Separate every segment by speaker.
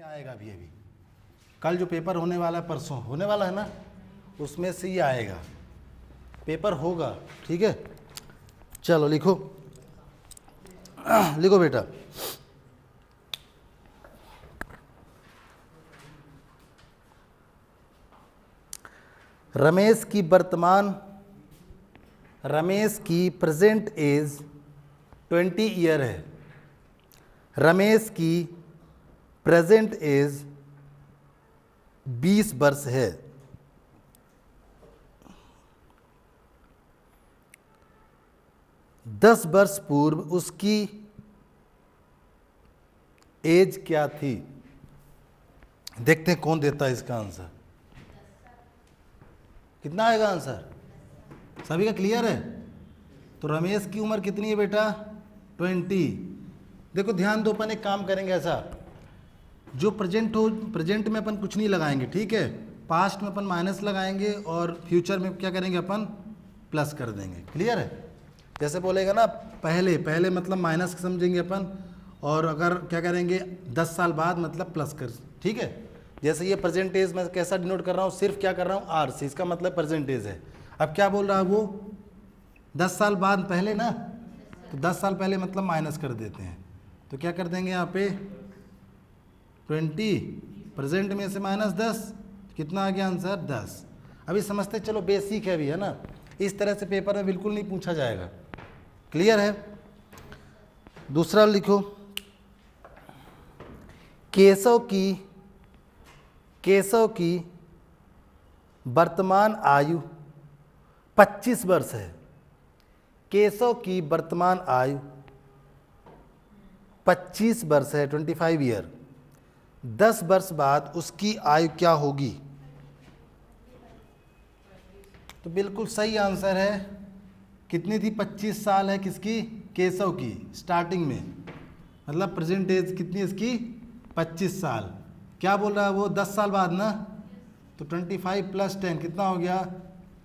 Speaker 1: आएगा अभी अभी, कल जो पेपर होने वाला है, परसों होने वाला है ना, उसमें से ये आएगा, पेपर होगा। ठीक है, चलो लिखो लिखो बेटा। रमेश की प्रेजेंट एज 20 ईयर है। रमेश की प्रेजेंट एज 20 वर्ष है। दस वर्ष पूर्व उसकी एज क्या थी? देखते हैं कौन देता है इसका आंसर। कितना आएगा आंसर? सभी का क्लियर है? तो रमेश की उम्र कितनी है बेटा? 20। देखो ध्यान दो, अपन एक काम करेंगे ऐसा, जो प्रेजेंट में अपन कुछ नहीं लगाएंगे, ठीक है, पास्ट में अपन माइनस लगाएंगे और फ्यूचर में क्या करेंगे अपन? प्लस कर देंगे। क्लियर है? जैसे बोलेगा ना पहले मतलब माइनस समझेंगे अपन, और अगर क्या करेंगे 10 साल बाद मतलब प्लस कर। ठीक है, जैसे ये परसेंटेज मैं कैसा डिनोट कर रहा हूँ, सिर्फ क्या कर रहा हूँ आर से, इसका मतलब परसेंटेज है। अब क्या बोल रहा है वो? 10 साल बाद पहले ना, तो 10 साल पहले मतलब माइनस कर देते हैं, तो क्या कर देंगे यहाँ पे 20, प्रेजेंट में से -10, कितना आ गया आंसर? 10। अभी समझते चलो, बेसिक है अभी, है ना, इस तरह से पेपर में बिल्कुल नहीं पूछा जाएगा। क्लियर है? दूसरा लिखो, केशव की वर्तमान आयु 25 वर्ष है। केशव की वर्तमान आयु 25 वर्ष है, 25 ईयर। 10 वर्ष बाद उसकी आयु क्या होगी? तो बिल्कुल सही आंसर है। कितनी थी? 25 साल है किसकी? केशव की, स्टार्टिंग में, मतलब प्रेजेंट एज कितनी इसकी? 25 साल। क्या बोल रहा है वो? 10 साल बाद ना, तो 25 + 10 कितना हो गया?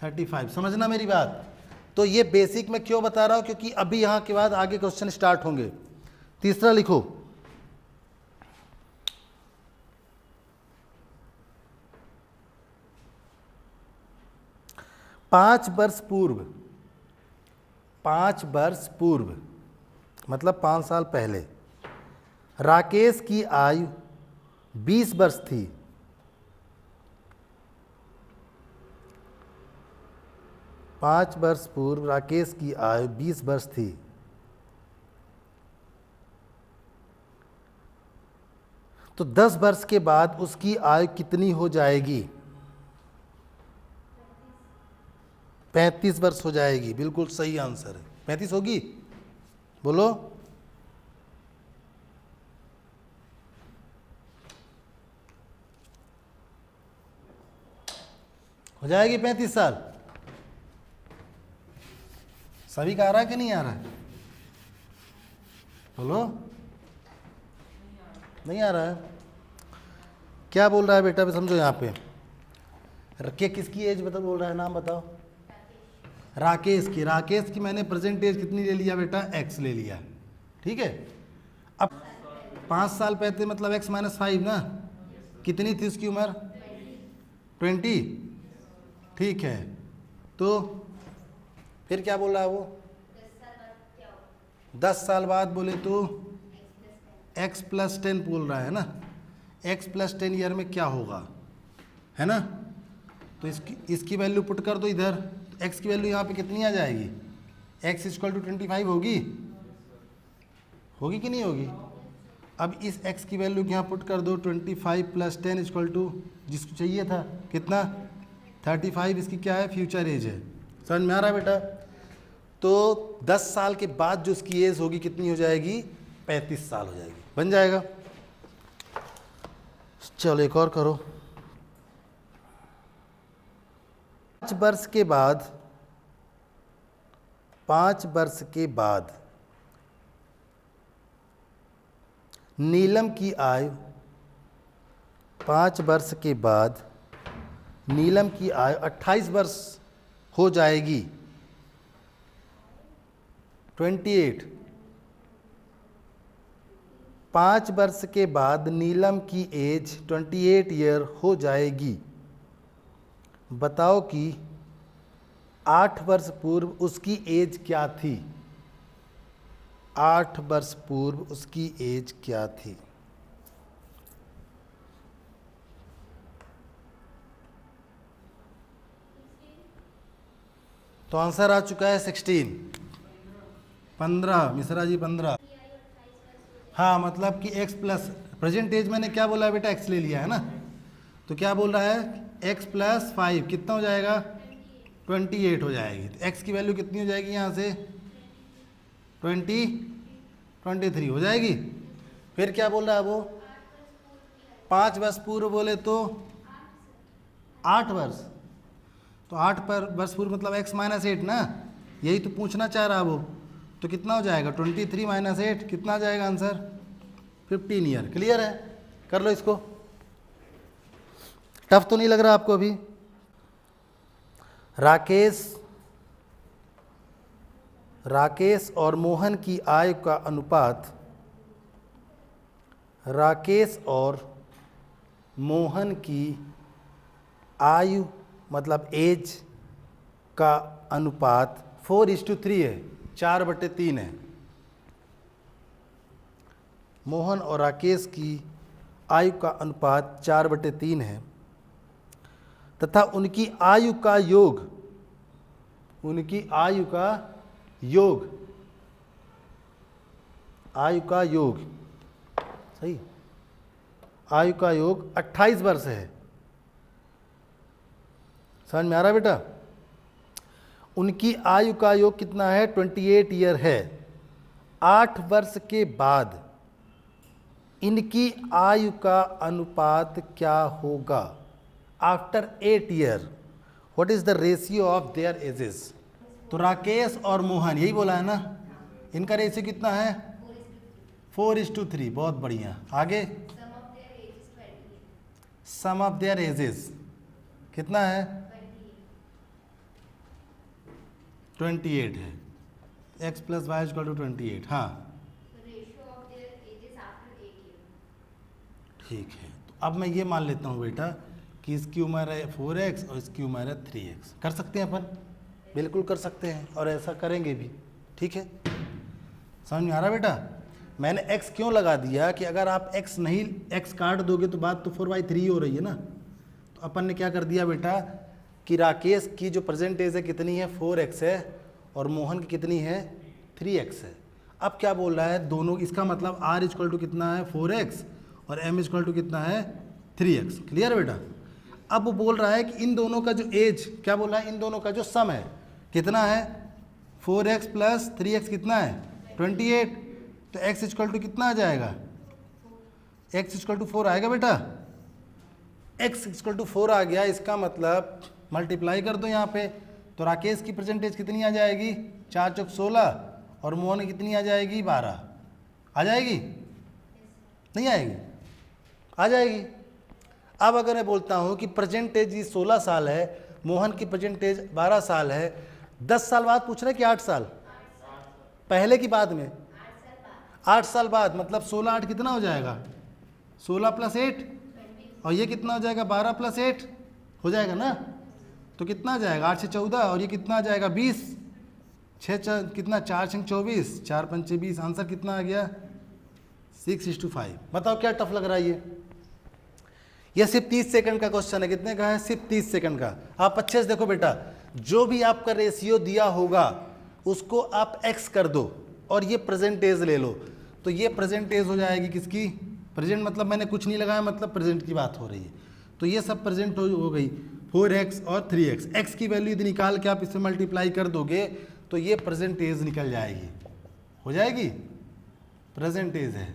Speaker 1: 35। समझना मेरी बात। तो ये बेसिक में क्यों बता रहा हूँ, क्योंकि अभी यहाँ के बाद आगे क्वेश्चन स्टार्ट होंगे। तीसरा लिखो, पाँच वर्ष पूर्व मतलब 5 साल पहले राकेश की आयु 20 वर्ष थी। पाँच वर्ष पूर्व राकेश की आयु 20 वर्ष थी। तो 10 वर्ष के बाद उसकी आयु कितनी हो जाएगी? 35 वर्ष हो जाएगी। बिल्कुल सही आंसर है, 35 होगी। बोलो। हो जाएगी 35 साल। सभी का आ रहा है कि नहीं आ रहा है? बोलो। नहीं आ रहा है? क्या बोल रहा है बेटा? समझो यहाँ पे रखे, किसकी एज बता बोल रहा है? नाम बताओ। राकेश की मैंने प्रेजेंट एज कितनी ले लिया बेटा? x ले लिया। ठीक है, अब 5 साल पहले मतलब x - 5 ना, कितनी थी उसकी उम्र? 20। ठीक है, तो फिर क्या बोल रहा है वो? 10 साल बाद बोले तो x + 10 बोल रहा है ना। x + 10 ईयर में क्या होगा, है ना? तो इसकी वैल्यू पुट कर दो इधर, तो x की वैल्यू यहाँ पे कितनी आ जाएगी? x = 25 होगी कि नहीं होगी? अब इस x की वैल्यू यहाँ पुट कर दो, 25 + 10 = जिसको चाहिए था कितना? 35। इसकी क्या है? फ्यूचर एज है। समझ में आ रहा है बेटा? तो 10 साल के बाद जो इसकी एज होगी कितनी हो जाएगी? 35 साल हो जाएगी। बन जाएगा? चलो एक और करो। 5 वर्ष के बाद नीलम की आयु 28 वर्ष हो जाएगी। 28। 5 वर्ष के बाद नीलम की एज 28 ईयर हो जाएगी। बताओ कि 8 वर्ष पूर्व उसकी एज क्या थी। 8 वर्ष पूर्व उसकी एज क्या थी। तो आंसर आ चुका है 16, 15। मिश्रा जी 15। हाँ, मतलब कि x प्लस प्रेजेंट एज मैंने क्या बोला है बेटा, x ले लिया है ना, तो क्या बोल रहा है x प्लस 5 कितना हो जाएगा, 28 हो जाएगी। तो x की वैल्यू कितनी हो जाएगी यहाँ से, 23 हो जाएगी। फिर क्या बोल रहा है वो, 5 वर्ष पूर्व बोले तो 8 वर्ष, तो 8 वर्ष पूर्व मतलब x माइनस 8 ना, यही तो पूछना चाह रहा है वो। तो कितना हो जाएगा 23 माइनस 8 कितना आ जाएगा आंसर, 15 ईयर। क्लियर है, कर लो इसको। टफ तो नहीं लग रहा आपको अभी। राकेश और मोहन की आय का अनुपात, राकेश और मोहन की आयु मतलब एज का अनुपात 4:3 है, 4/3 है। मोहन और राकेश की आयु का अनुपात 4/3 है तथा उनकी आयु का योग, उनकी आयु का योग, आयु का योग, सही, आयु का योग 28 वर्ष है। समझ में आ रहा है बेटा। उनकी आयु का योग कितना है, 28 ईयर है। 8 वर्ष के बाद इनकी आयु का अनुपात क्या होगा। After 8 year what is the ratio of their edges. तो राकेश और मोहन, यही बोला है ना, इनका रेशियो कितना है, 4:3। बहुत बढ़िया। आगे सम ऑफ देयर एजेस कितना है, 28 है। x plus y equal to 28। हाँ ठीक है। तो अब मैं ये मान लेता हूँ बेटा कि इसकी उम्र है 4x और इसकी उम्र है 3x। कर सकते हैं अपन, बिल्कुल कर सकते हैं और ऐसा करेंगे भी। ठीक है, समझ में आ रहा बेटा। मैंने x क्यों लगा दिया कि अगर आप x नहीं x काट दोगे तो बात तो 4/3 हो रही है ना। तो अपन ने क्या कर दिया बेटा कि राकेश की जो प्रेजेंट एज है कितनी है, 4x है, और मोहन की कितनी है, 3x है। अब क्या बोल रहा है, दोनों, इसका मतलब r इक्वल टू कितना है, 4x, और m इक्वल टू कितना है, 3x। क्लियर बेटा। अब वो बोल रहा है कि इन दोनों का जो एज, क्या बोल रहा है, इन दोनों का जो सम है कितना है, 4x प्लस 3x कितना है, 28। तो x इक्वल टू कितना आ जाएगा, x इक्वल टू 4 आएगा बेटा। x इक्वल टू 4 आ गया, इसका मतलब मल्टीप्लाई कर दो यहाँ पे। तो राकेश की परसेंटेज कितनी आ जाएगी, 4 चौक 16, और मोहन की कितनी आ जाएगी, 12। आ जाएगी, नहीं आएगी, आ जाएगी। अब अगर मैं बोलता हूँ कि परसेंटेज 16 साल है, मोहन की परसेंटेज 12 साल है, 10 साल बाद पूछ रहे हैं कि 8 साल पहले की बाद में, 8 साल बाद, मतलब 16 8 कितना हो जाएगा, 16 प्लस 8, और ये कितना हो जाएगा, 12 प्लस 8 हो जाएगा ना। तो कितना आ जाएगा, 8 से 14, और ये कितना आ जाएगा, 20, 6 कितना, 4 6 24, 4 5 20। आंसर कितना आ गया, 6:5। बताओ क्या टफ लग रहा है ये सिर्फ 30 सेकंड का क्वेश्चन है। कितने का है, सिर्फ 30 सेकंड का। आप अच्छे से देखो बेटा, जो भी आपका रेशियो दिया होगा उसको आप x कर दो और ये प्रेजेंटेज ले लो। तो ये प्रेजेंटेज हो जाएगी किसकी, प्रेजेंट मतलब मैंने कुछ नहीं लगाया, मतलब प्रेजेंट की बात हो रही है। तो ये सब प्रेजेंट हो गई, 4x और 3x। x की वैल्यू यदि निकाल के आप इससे मल्टीप्लाई कर दोगे तो ये प्रेजेंटेज निकल जाएगी, हो जाएगी, प्रेजेंटेज है।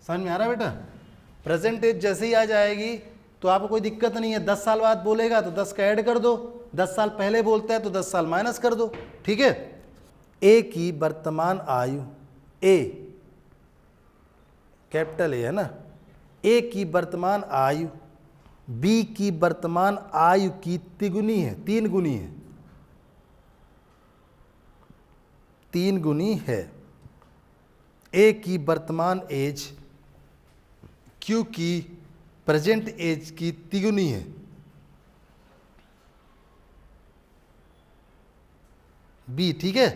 Speaker 1: समझ में आ रहा है बेटा। प्रेजेंटेज जैसे ही आ जाएगी तो आपको कोई दिक्कत नहीं है। 10 साल बाद बोलेगा तो 10 का ऐड कर दो, 10 साल पहले बोलता है तो 10 साल माइनस कर दो। ठीक है। ए की वर्तमान आयु, ए कैपिटल ए है ना, ए की वर्तमान आयु बी की वर्तमान आयु की तिगुनी है, 3 गुनी है, 3 गुनी है। ए की वर्तमान एज क्योंकि प्रेजेंट एज की तिगुनी है। बी, ठीक है।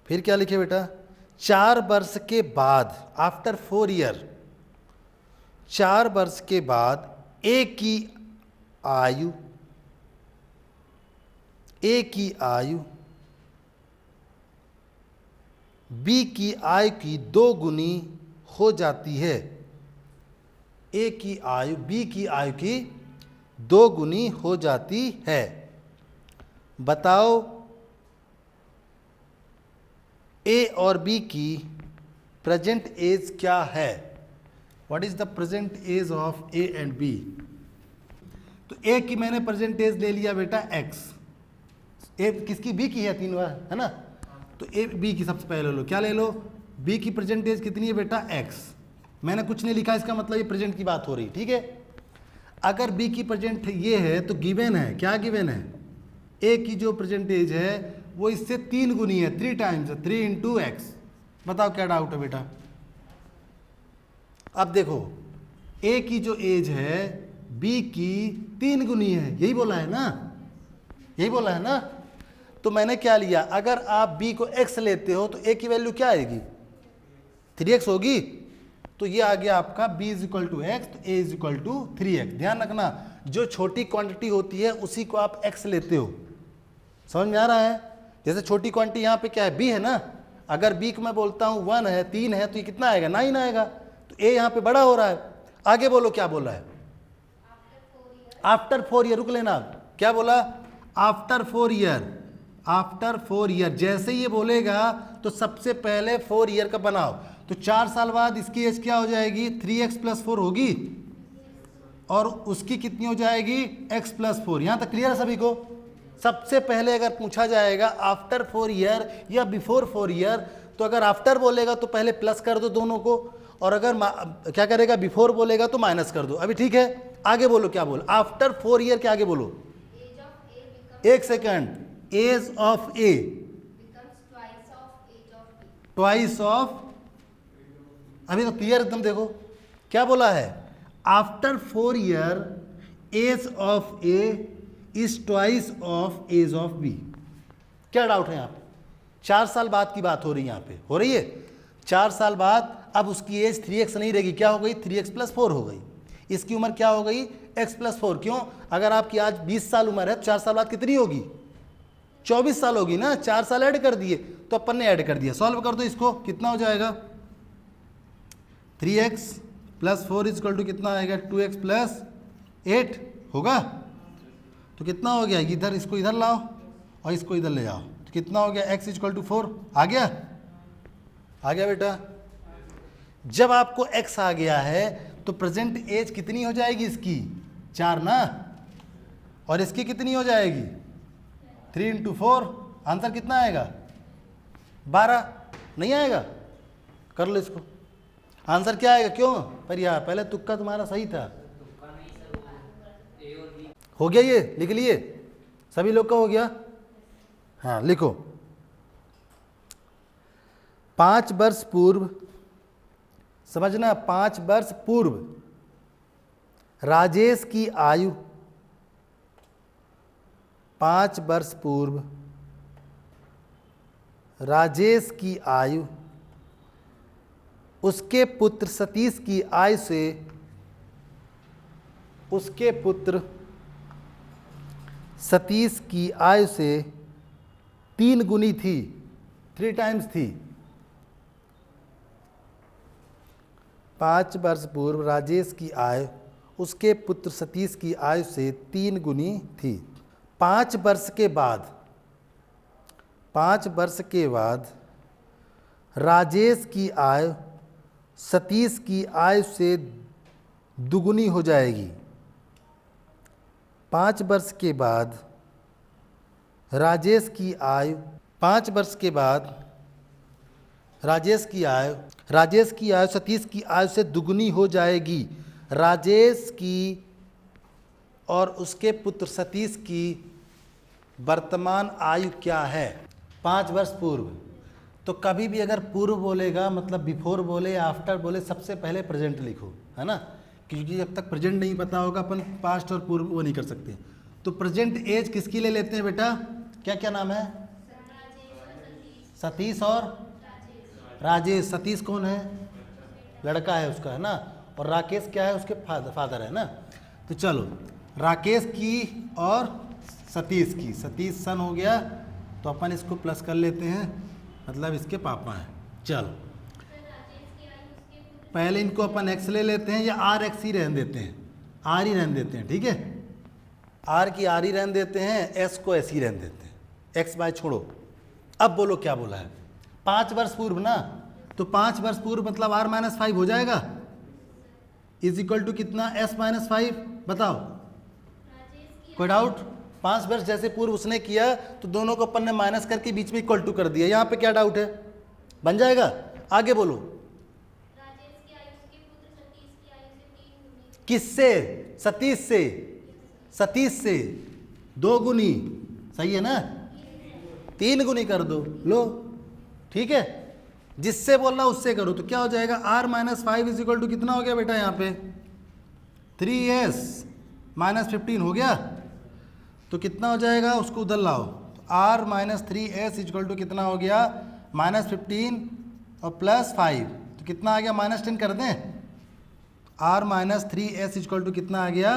Speaker 1: फिर क्या लिखे बेटा, 4 वर्ष के बाद, आफ्टर 4 ईयर, 4 वर्ष के बाद ए की आयु, ए की आयु बी की आयु की 2 गुनी हो जाती है। ए की आयु बी की आयु की 2 गुनी हो जाती है। बताओ ए और बी की प्रेजेंट एज क्या है? What is the present age of A and B? तो ए की मैंने प्रेजेंट एज ले लिया बेटा एक्स, ए किसकी? बी की है, 3 बार है ना। तो ए बी की सबसे पहले लो, क्या ले लो? बी की प्रेजेंट एज कितनी है बेटा? एक्स। मैंने कुछ नहीं लिखा, इसका मतलब ये प्रेजेंट की बात हो रही, ठीक है। अगर बी की प्रेजेंट ये है तो गिवन है, क्या गिवन है? ए की जो प्रेजेंट एज है वो इससे 3 गुनी है, 3 टाइम्स, 3 इंटू एक्स। बताओ क्या डाउट है बेटा? अब देखो ए की जो एज है बी की 3 गुनी है, यही बोला है ना, यही बोला है ना। तो मैंने क्या लिया, अगर आप b को x लेते हो तो a की वैल्यू क्या आएगी? 3x होगी। तो ये आ गया आपका b is equal to X, तो a is equal to 3x। ध्यान रखना, जो छोटी क्वांटिटी होती है उसी को आप x लेते हो। समझ में आ रहा है? जैसे छोटी क्वांटिटी यहाँ पे क्या है? b है ना। अगर b को मैं बोलता हूँ 1 है, 3 है, तो ये कितना आएगा? 9 आएगा। तो a यहाँ पे बड़ा हो रहा है। आगे बोलो क्या बोला है? After 4 year. रुक लेना, क्या बोला? After 4 year. आफ्टर 4 ईयर जैसे ये बोलेगा तो सबसे पहले 4 ईयर का बनाओ। तो 4 साल बाद इसकी एज क्या हो जाएगी? 3x + 4 होगी, और उसकी कितनी हो जाएगी? x + 4। यहाँ तक क्लियर है सभी को? सबसे पहले अगर पूछा जाएगा आफ्टर 4 ईयर या बिफोर 4 ईयर, तो अगर आफ्टर बोलेगा तो पहले प्लस कर दो दोनों को, और अगर क्या करेगा बिफोर बोलेगा तो माइनस कर दो। अभी ठीक है, आगे बोलो क्या बोलो? आफ्टर 4 ईयर के आगे बोलो। एक second, age of A twice of, अभी तो क्लियर एकदम। देखो क्या बोला है? After 4 year age of A is twice of age of B. क्या डाउट है यहाँ पे? 4 साल बाद की बात हो रही है, यहाँ पे हो रही है 4 साल बाद। अब उसकी एज 3x नहीं रहेगी, क्या हो गई? 3x + 4 हो गई। इसकी उम्र क्या हो गई? x + 4। क्यों? अगर आपकी आज 20 साल उम्र है तो 4 साल बाद कितनी होगी? 24 साल होगी ना। 4 साल ऐड कर दिए, तो अपन ने ऐड कर दिया। सॉल्व कर दो इसको, कितना हो जाएगा? 3x + 4 इज इक्वल टू कितना आएगा? 2x + 8 होगा। तो कितना हो गया? इधर इसको इधर लाओ और इसको इधर ले जाओ, तो कितना हो गया? x is equal to 4। आ गया? आ गया बेटा? जब आपको x आ गया है तो प्रेजेंट एज कितनी हो जाएगी इसकी? 4 ना। और इसकी कितनी हो जाएगी? 3 इंटू 4। आंसर कितना आएगा? 12। नहीं आएगा? कर लो इसको। आंसर क्या आएगा? क्यों पर यार पहले तुक्का तुम्हारा सही था। हो गया? ये लिख लिए सभी लोग का? हो गया? हाँ लिखो। 5 वर्ष पूर्व, समझना, 5 वर्ष पूर्व राजेश की आयु, 5 वर्ष पूर्व राजेश की आयु उसके पुत्र सतीश की आयु से, उसके पुत्र सतीश की आयु से 3 गुनी थी, 3 टाइम्स थी। 5 वर्ष पूर्व राजेश की आयु उसके पुत्र सतीश की आयु से 3 गुनी थी। 5 वर्ष के बाद, 5 वर्ष के बाद राजेश की आयु सतीश की आयु से दुगुनी हो जाएगी। 5 वर्ष के बाद राजेश की आयु, 5 वर्ष के बाद राजेश की आयु सतीश की आयु से दुगुनी हो जाएगी। राजेश की और उसके पुत्र सतीश की वर्तमान आयु क्या है? 5 वर्ष पूर्व। तो कभी भी अगर पूर्व बोलेगा मतलब बिफोर बोले या आफ्टर बोले, सबसे पहले प्रेजेंट लिखो, है ना, क्योंकि जब तक प्रेजेंट नहीं पता होगा अपन पास्ट और पूर्व वो नहीं कर सकते। तो प्रेजेंट एज किसकी ले लेते हैं बेटा, क्या क्या नाम है? सतीश और राजेश। सतीश कौन है? लड़का है उसका, है ना, और राकेश क्या है? उसके फादर है ना। तो चलो राकेश की और सतीश की, सतीश सन हो गया तो अपन इसको प्लस कर लेते हैं, मतलब इसके पापा हैं। चलो पहले इनको अपन एक्स ले लेते हैं, या आर एक्स ही रहने देते हैं, आर ही रहने देते हैं, ठीक है, आर की आर ही रहने देते हैं, एस को एस ही रहने देते हैं, एक्स वाई छोड़ो। अब बोलो क्या बोला है? 5 वर्ष पूर्व ना, तो 5 वर्ष पूर्व मतलब r माइनस 5 हो जाएगा, इज इक्वल टू कितना? s minus 5। बताओ कोई डाउट? 5 वर्ष जैसे पूर्व उसने किया तो दोनों को अपन ने माइनस करके बीच में इक्वल टू कर दिया, यहाँ पे क्या डाउट है? बन जाएगा। आगे बोलो। किससे? सतीश से। सतीश से 2 गुनी, सही है ना, 3 गुनी कर दो, लो ठीक है। जिससे बोल रहा उससे करो, तो क्या हो जाएगा? r minus 5 is equal to कितना हो गया बेटा? यहाँ पे 3s माइनस 15 हो गया, तो कितना हो जाएगा? उसको उधर लाओ, तो r minus 3s is equal to कितना हो गया? माइनस 15 और प्लस 5, तो कितना आ गया? माइनस 10 कर दें। r minus 3s is equal to कितना आ गया?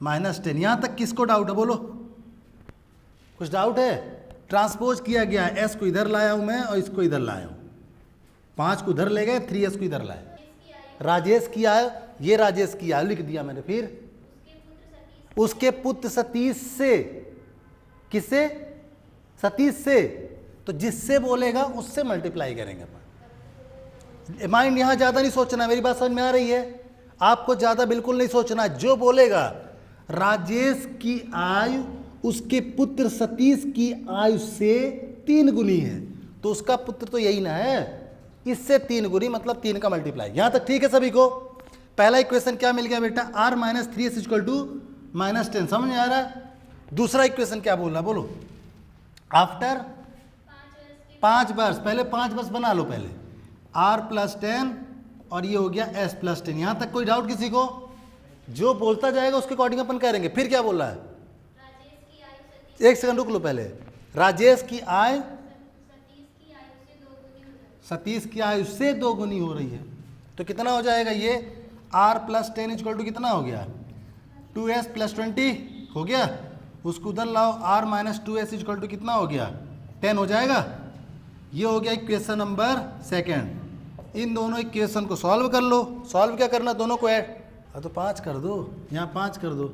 Speaker 1: माइनस 10। यहाँ तक किसको डाउट है बोलो? कुछ डाउट है? ट्रांसपोज किया गया है, s को इधर लाया हूँ मैं और इसको इधर लाया हूँ, 5 को उधर ले गए, 3s को इधर लाए। राजेश की आयु, ये राजेश की आयु लिख दिया मैंने। फिर उसके पुत्र सतीश से, किससे? सतीश से। तो जिससे बोलेगा उससे मल्टीप्लाई करेंगे अपन। माइंड यहाँ ज़्यादा नहीं सोचना, मेरी बात समझ में आ रही है? आपको ज़्यादा बिल्कुल नहीं सोचना। जो बोलेगा राजेश की आयु उसके पुत्र सतीश की आयु से 3 गुनी है, तो उसका पुत्र तो यही ना है, इससे 3 गुनी मतलब 3 का मल्टीप्लाई। यहां तक ठीक है सभी को? पहला इक्वेशन क्या मिल गया बेटा? r minus 3s equal to minus 10। समझ में आ रहा है? दूसरा इक्वेशन क्या बोल रहा, बोलो? आफ्टर 5 वर्ष, पहले 5 वर्ष बना लो पहले, r प्लस 10 और ये हो गया s प्लस 10। यहां तक कोई डाउट किसी को? जो बोलता जाएगा उसके अकॉर्डिंग अपन करेंगे। फिर क्या बोल रहा है? एक सेकंड रुक लो पहले। राजेश की आय सतीश की आयु से 2 गुनी हो रही है, तो कितना हो जाएगा? ये r प्लस 10 इक्वल टू कितना हो गया? 2s प्लस 20 हो गया। उसको उधर लाओ, r minus 2s equal to कितना हो गया? 10 हो जाएगा। ये हो गया इक्वेशन नंबर 2। इन दोनों इक्वेशन को सॉल्व कर लो। सॉल्व क्या करना? दोनों को ऐड, तो 5 कर दो, यहाँ 5 कर दो,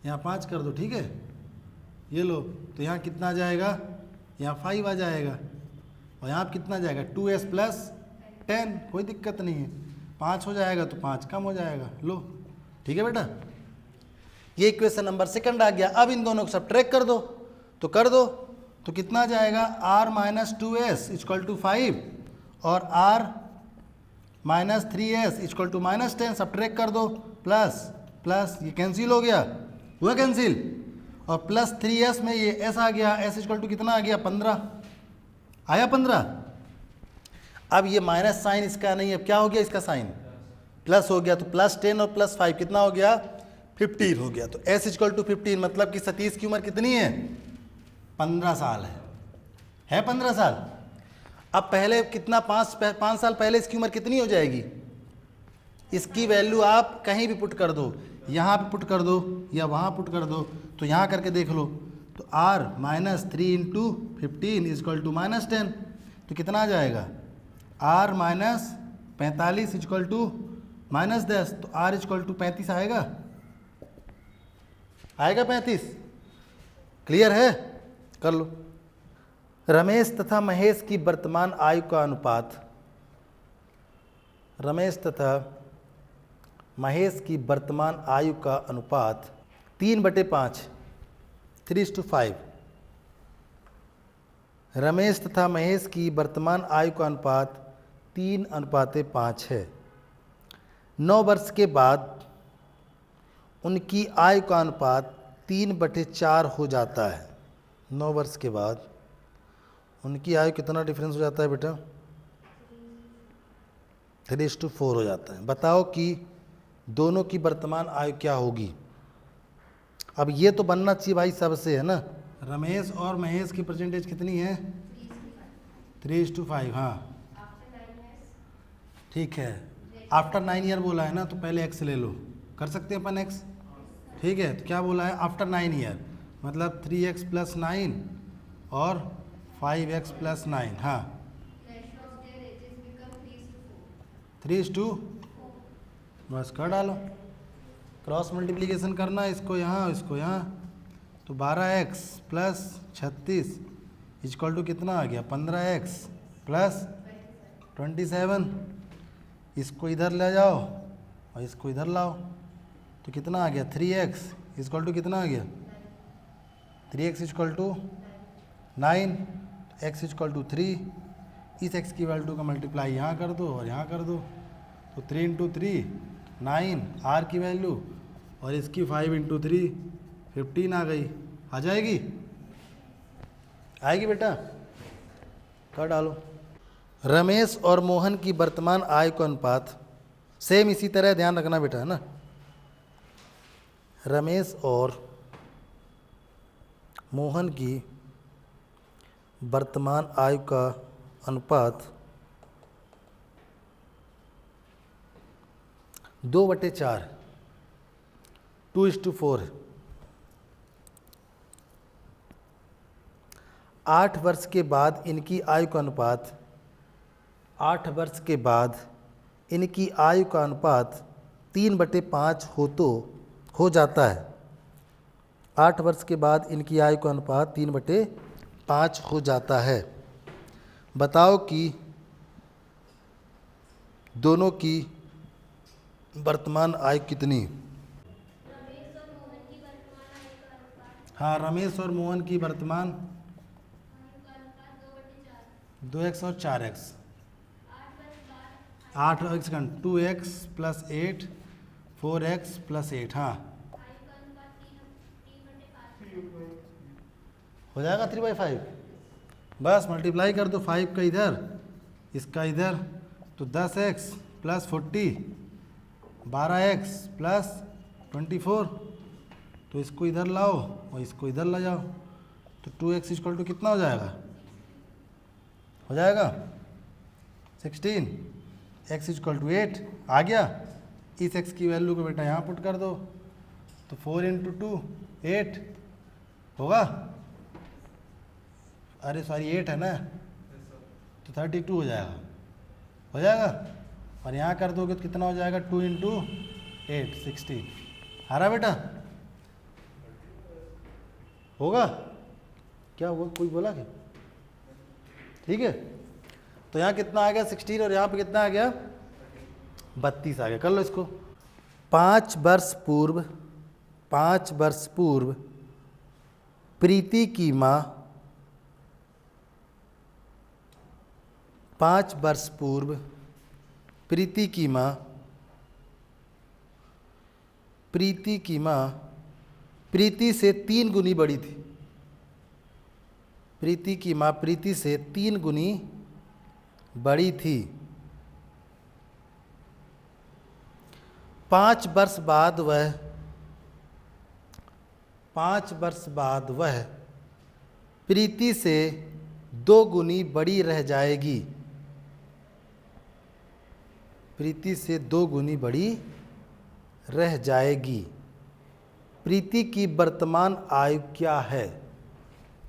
Speaker 1: यहाँ 5 कर दो, ठीक है। ये लो, तो यहाँ कितना आ जाएगा? यहाँ 5 आ जाएगा, और यहाँ कितना जाएगा? 2s plus 10। कोई दिक्कत नहीं है, 5 हो जाएगा तो 5 कम हो जाएगा, लो ठीक है बेटा। ये इक्वेशन नंबर 2 आ गया। अब इन दोनों को सब्ट्रैक्ट कर दो, तो कर दो, तो कितना आ जाएगा? r minus 2s equal to 5 और r minus 3s equal to minus 10। Subtract कर दो, प्लस प्लस ये कैंसिल हो गया, हुआ कैंसिल, और प्लस 3s में ये s आ गया, s इक्वल टू कितना आ गया? 15 आया, 15। अब ये माइनस साइन इसका नहीं है, क्या हो गया? इसका साइन प्लस हो गया, तो प्लस 10 और प्लस 5 कितना हो गया? 15 हो गया। तो s इक्वल टू 15 मतलब कि सतीश की उम्र कितनी है? 15 साल है 15 साल। अब पहले कितना 5 साल पहले इसकी उम्र कितनी हो जाएगी? इसकी वैल्यू आप कहीं भी पुट कर दो, यहाँ पे पुट कर दो या वहाँ पुट कर दो, तो यहाँ करके देख लो, तो r minus 3 into 15 is equal to minus 10, तो कितना आ जाएगा? r minus 45 is equal to minus 10, तो r इजक्वल टू 35 आएगा, आएगा 35। क्लियर है? कर लो। रमेश तथा महेश की वर्तमान आयु का अनुपात, रमेश तथा महेश की वर्तमान आयु का अनुपात 3/5, 3:5। रमेश तथा महेश की वर्तमान आयु का अनुपात 3:5 है। 9 वर्ष के बाद उनकी आयु का अनुपात 3/4 हो जाता है। 9 वर्ष के बाद उनकी आयु कितना डिफरेंस हो जाता है बेटा? 3:4 हो जाता है। बताओ कि दोनों की वर्तमान आयु क्या होगी। अब ये तो बनना चाहिए भाई सबसे, है ना। रमेश और महेश की परसेंटेज कितनी है? 3:5। हाँ ठीक है, आफ्टर 9 ईयर बोला है ना, तो पहले एक्स ले लो, कर सकते हैं अपन एक्स। ठीक है, तो क्या बोला है? आफ्टर 9 ईयर, मतलब 3x + 9 और 5x + 9। हाँ 3:4, बस कर डालो, क्रॉस मल्टीप्लिकेशन करना, इसको यहाँ इसको यहाँ, तो 12x + 36 = कितना आ गया? 15x + 27। इसको इधर ले जाओ और इसको इधर लाओ, तो कितना आ गया? 3x = कितना आ गया? 3x = 9, x = 3। इस x की वैल्यू का मल्टीप्लाई यहाँ कर दो और यहाँ कर दो, तो 3 × 3 9 r की वैल्यू, और इसकी 5 × 3 15 आ गई। आ जाएगी? आएगी बेटा? कर डालो। रमेश और मोहन की वर्तमान आय का अनुपात, सेम इसी तरह ध्यान रखना बेटा, है ना। रमेश और मोहन की वर्तमान आयु का अनुपात 2/4, 2:4 है। 8 वर्ष के बाद इनकी आयु का अनुपात, 8 वर्ष के बाद इनकी आयु का अनुपात 3/5 हो जाता है। 8 वर्ष के बाद इनकी आयु का अनुपात 3/5 हो जाता है। बताओ कि दोनों की वर्तमान आयु कितनी? हाँ, रमेश और मोहन की वर्तमान 2x और 4x। 2x + 8 4x + 8। हाँ हो जाएगा 3/5। बस मल्टीप्लाई कर दो 5 का इधर, इसका इधर, तो 10x + 40 12x + 24, तो इसको इधर लाओ और इसको इधर ले जाओ, तो 2x = कितना हो जाएगा? हो जाएगा 16, x = 8 आ गया। इस x की वैल्यू को बेटा यहाँ पुट कर दो, तो 4 × 2 8 होगा। अरे सॉरी 8 है ना, तो 32 हो जाएगा। हो जाएगा, और यहाँ कर दोगे तो कितना हो जाएगा? 2 × 8 16। आ रहा बेटा? होगा? क्या हुआ, कोई बोला क्या? ठीक है, तो यहाँ कितना आ गया? 16, और यहाँ पे कितना आ गया? 32 आ गया। कर लो इसको। 5 वर्ष पूर्व प्रीति की माँ 5 वर्ष पूर्व प्रीति की माँ प्रीति से 3 गुनी बड़ी थी। प्रीति की माँ प्रीति से 3 गुनी बड़ी थी। 5 वर्ष बाद वह प्रीति से 2 गुनी बड़ी रह जाएगी। प्रीति से 2 गुनी बड़ी रह जाएगी। प्रीति की वर्तमान आयु क्या है?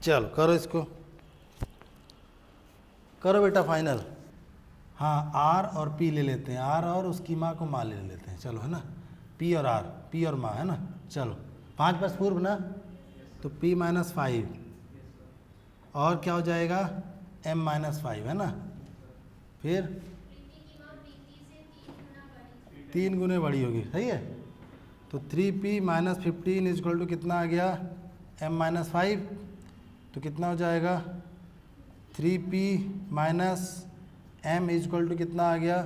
Speaker 1: चलो करो इसको, करो बेटा फाइनल। हाँ, आर और पी ले लेते हैं, आर और उसकी माँ को माँ ले लेते हैं। चलो, है ना, पी और आर, पी और माँ, है ना। चलो 5 वर्ष पूर्व ना, तो p - 5 और क्या हो जाएगा? m - 5, है ना। फिर 3 गुने बड़ी होगी, सही है। तो 3p - 15 = कितना आ गया? m - 5, तो कितना हो जाएगा? 3p - m = कितना आ गया?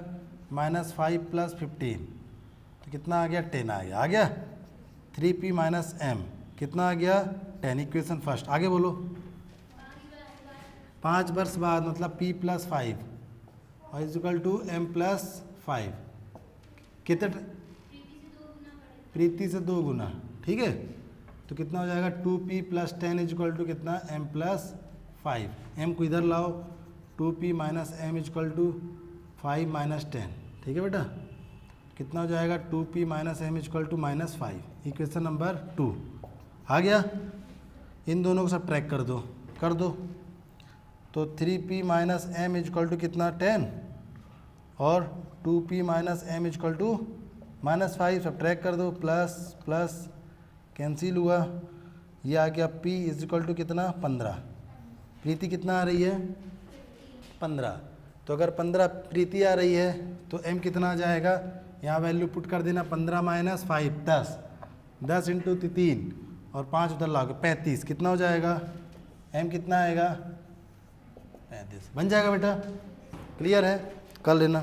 Speaker 1: -5 + 15, तो कितना आ गया? 10 आ गया। आ गया 3p - m कितना आ गया? 10। इक्वेशन फर्स्ट, आगे बोलो। 5 वर्ष बाद मतलब p + 5 और = m + 5 कितने प्रीति से 2 गुना, ठीक है। तो कितना हो जाएगा 2p plus 10 is equal to कितना m प्लस 5, m को इधर लाओ 2p minus m is equal to 5 minus 10, ठीक है बेटा। कितना हो जाएगा 2p minus m is equal to minus 5, equation number 2 आ गया। इन दोनों को सब ट्रैक कर दो तो 3p minus m is equal to कितना 10 और 2p minus m is equal to minus 5, सब ट्रैक कर दो, प्लस प्लस कैंसिल हुआ, ये आ गया p इज इक्वल टू कितना 15। प्रीति कितना आ रही है 15, तो अगर 15 प्रीति आ रही है तो m कितना आ जाएगा, यहाँ वैल्यू पुट कर देना 15 माइनस 5 10 इंटू 3 और 5 उधर लाओगे 35, कितना हो जाएगा m कितना आएगा 35, बन जाएगा बेटा। क्लियर है, कर लेना।